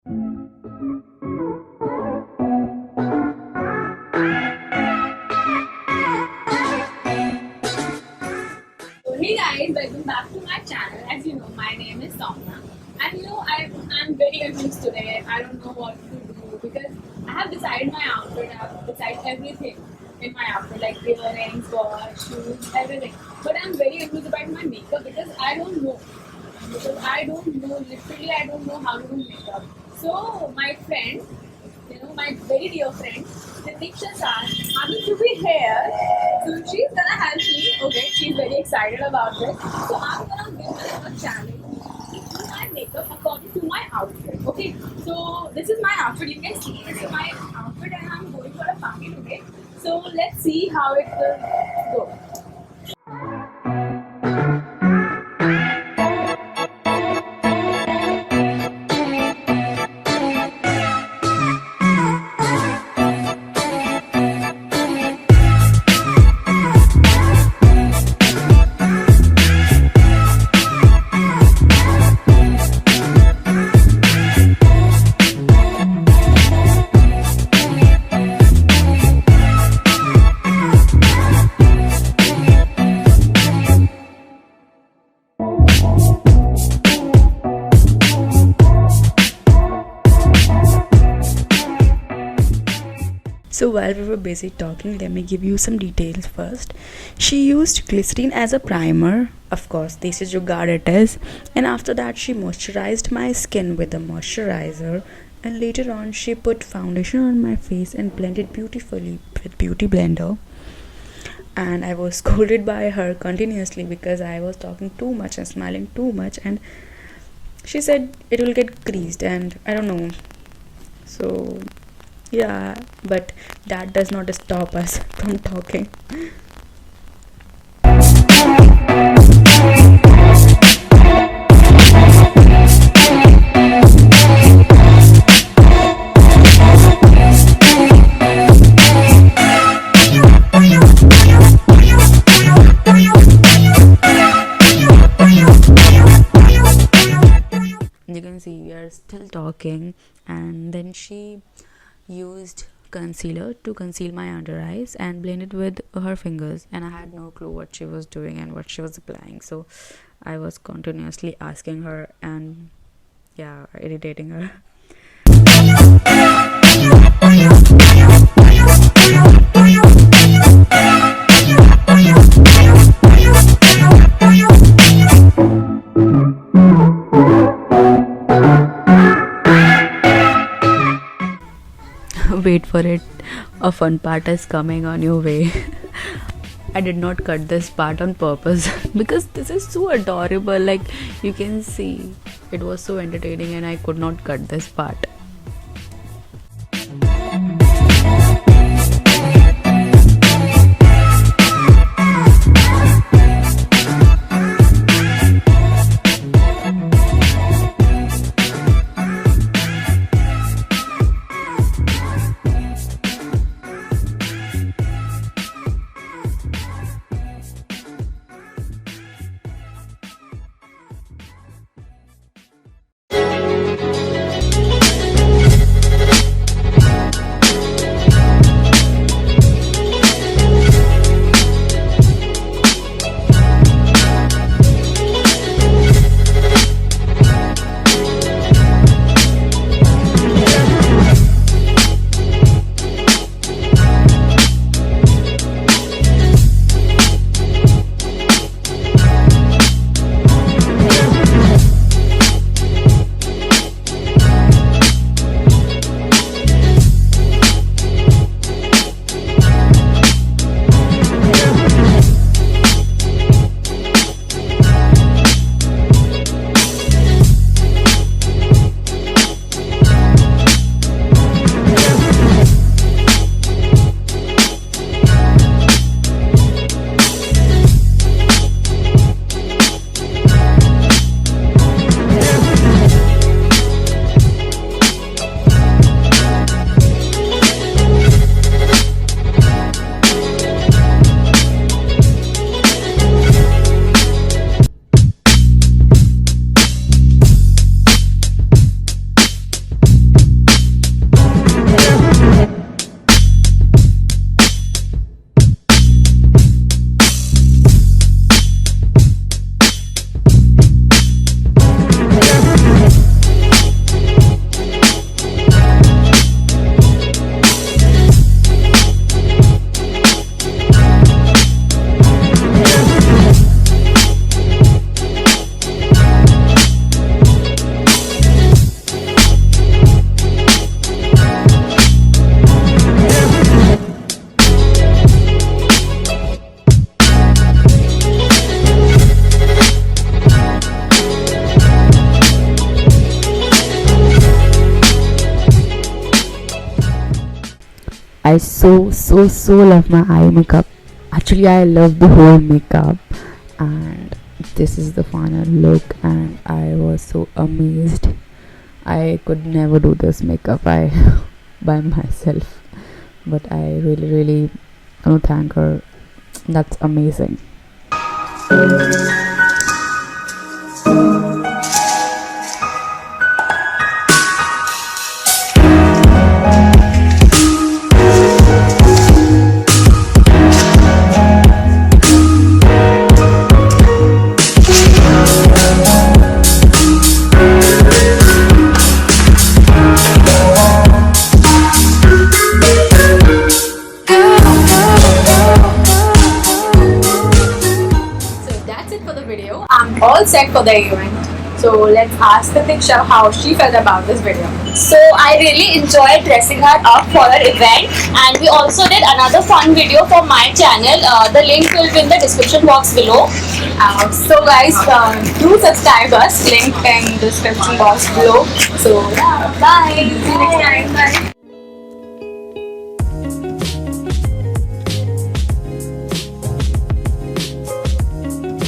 Hey guys, welcome back to my channel. As you know, my name is Soumya, and I'm very confused today. I don't know what to do because I have decided my outfit. I have decided everything in my outfit, like earrings, watch, shoes, everything. But I'm very confused about my makeup because I don't know. Literally, I don't know how to do makeup. So my friend, my very dear friend, Titiksha Sar, happens to be here. So she's gonna help me. Okay, she's very excited about this. So I'm gonna give her a challenge to do my makeup according to my outfit. Okay, so this is my outfit. You can see this is my outfit, and I'm going for a party today. So let's see how it will go. So while we were busy talking, let me give you some details first. She used glycerin as a primer. Of course, this is Jugaad it is. And after that, she moisturized my skin with a moisturizer. And later on, she put foundation on my face and blended beautifully with Beauty Blender. And I was scolded by her continuously because I was talking too much and smiling too much. And she said it will get creased, and I don't know. So yeah, but that does not stop us from talking. You can see we are still talking, and then she used concealer to conceal my under eyes and blended with her fingers, and I had no clue what she was doing and what she was applying, so I was continuously asking her and yeah, irritating her. Wait for it, a fun part is coming on your way. I did not cut this part on purpose because this is so adorable. Like, you can see it was so entertaining and I could not cut this part. I so love my eye makeup. Actually, I love the whole makeup, and this is the final look, and I was so amazed. I could never do this makeup I by myself, but I really want to thank her. That's amazing. So that's it for the video. I'm all set for the event. So let's ask Titiksha how she felt about this video. So I really enjoyed dressing her up for her event, and we also did another fun video for my channel. The link will be in the description box below. So guys, do subscribe us. Link in description box below. So yeah, bye. See you next time. Bye.